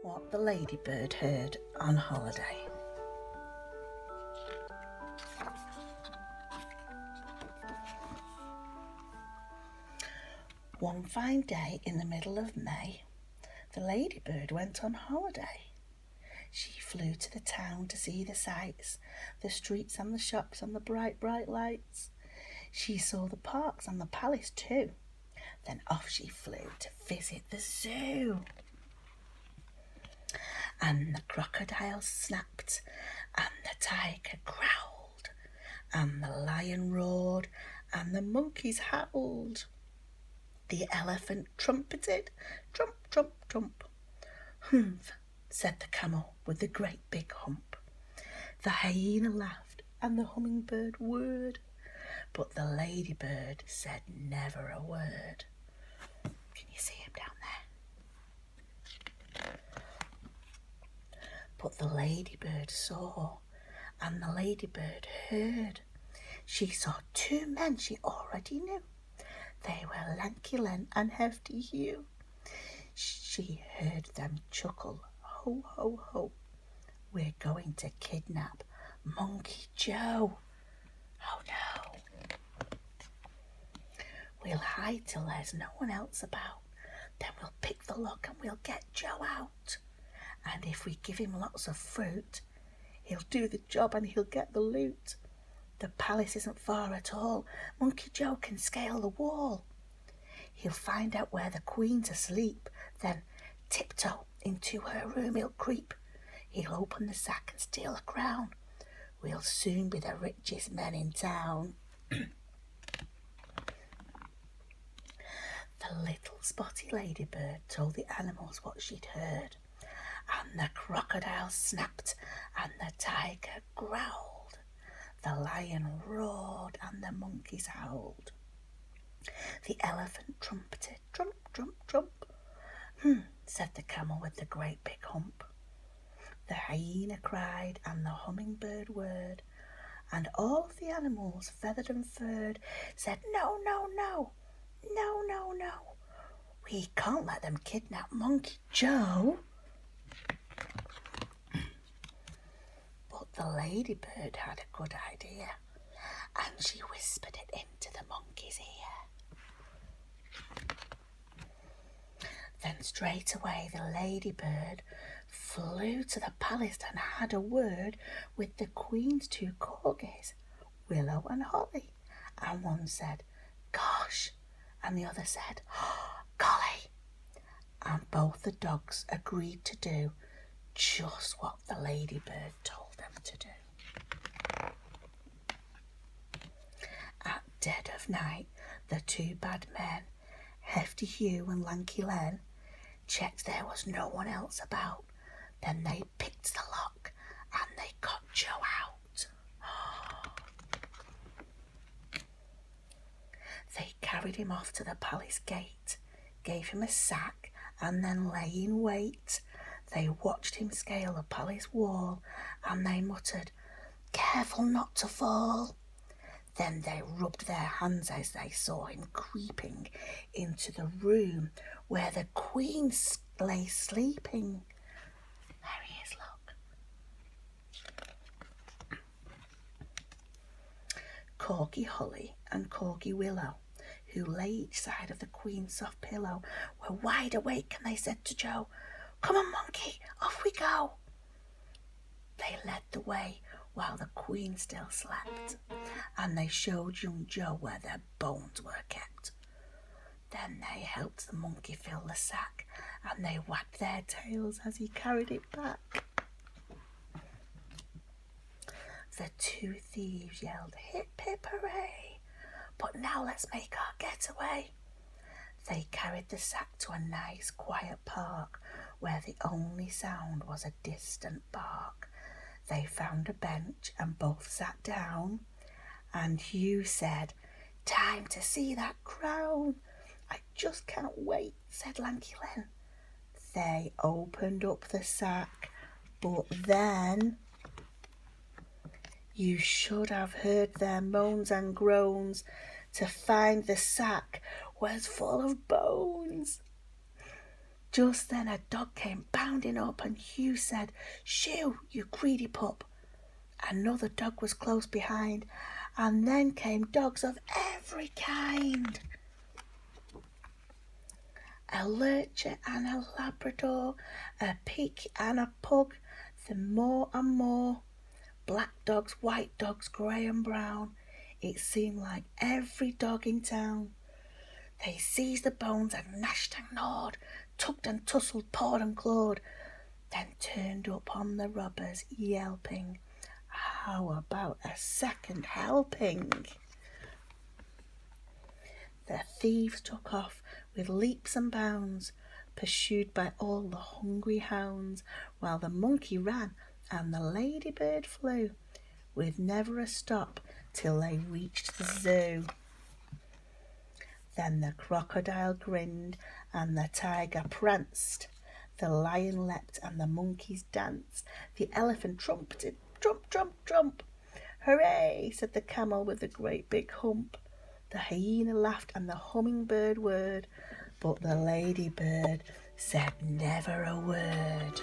What the Ladybird heard on holiday. One fine day in the middle of May, the Ladybird went on holiday. She flew to the town to see the sights, the streets and the shops and the bright, bright lights. She saw the parks and the palace too. Then off she flew to visit the zoo. And the crocodile snapped, and the tiger growled, and the lion roared, and the monkeys howled. The elephant trumpeted, trump, trump, trump. Humph, said the camel with the great big hump. The hyena laughed, and the hummingbird whirred, but the ladybird said never a word. Can you see him down there? But the ladybird saw, and the ladybird heard. She saw two men she already knew. They were Lanky and Hefty Hugh. She heard them chuckle, ho, ho, ho. We're going to kidnap Monkey Joe. Oh no. We'll hide till there's no one else about. Then we'll pick the lock and we'll get Joe out. And if we give him lots of fruit, he'll do the job and he'll get the loot. The palace isn't far at all. Monkey Joe can scale the wall. He'll find out where the queen's asleep. Then tiptoe into her room he'll creep. He'll open the sack and steal a crown. We'll soon be the richest men in town. The little spotty ladybird told the animals what she'd heard. And the crocodile snapped, and the tiger growled. The lion roared, and the monkeys howled. The elephant trumpeted, trump, trump, trump. Said the camel with the great big hump. The hyena cried, and the hummingbird whirred, and all of the animals, feathered and furred, said, no, no, no, no, no, no. We can't let them kidnap Monkey Joe. But the ladybird had a good idea, and she whispered it into the monkey's ear. Then straight away the ladybird flew to the palace and had a word with the queen's two corgis, Willow and Holly. And one said, gosh, and the other said, golly. And both the dogs agreed to do just what the ladybird told them to do. At dead of night, the two bad men, Hefty Hugh and Lanky checked there was no one else about. Then they picked the lock and they got Joe out. They carried him off to the palace gate, gave him a sack and then lay in wait. They watched him scale the palace wall and they muttered, careful not to fall. Then they rubbed their hands as they saw him creeping into the room where the queen lay sleeping. There he is, look. Corgi Holly and Corgi Willow, who lay each side of the queen's soft pillow, were wide awake and they said to Joe, come on, monkey, off we go. They led the way while the queen still slept, and they showed young Joe where their bones were kept. Then they helped the monkey fill the sack, and they wagged their tails as he carried it back. The two thieves yelled, hip, hip, hooray, but now let's make our getaway. They carried the sack to a nice quiet park where the only sound was a distant bark. They found a bench and both sat down, and Hugh said, time to see that crown. I just can't wait, said Lanky. They opened up the sack, but then you should have heard their moans and groans to find the sack was full of bones. Just then a dog came bounding up, and Hugh said, "Shoo, you greedy pup." Another dog was close behind, and then came dogs of every kind. A lurcher and a Labrador, a pig and a pug, then more and more. Black dogs, white dogs, grey and brown. It seemed like every dog in town. They seized the bones and gnashed and gnawed, tugged and tussled, pawed and clawed, then turned upon the robbers, yelping. How about a second helping? The thieves took off with leaps and bounds, pursued by all the hungry hounds, while the monkey ran and the ladybird flew, with never a stop till they reached the zoo. Then the crocodile grinned and the tiger pranced, the lion leapt and the monkeys danced, the elephant trumpeted, trump, trump, trump. Hooray, said the camel with the great big hump. The hyena laughed and the hummingbird whirred, but the ladybird said never a word.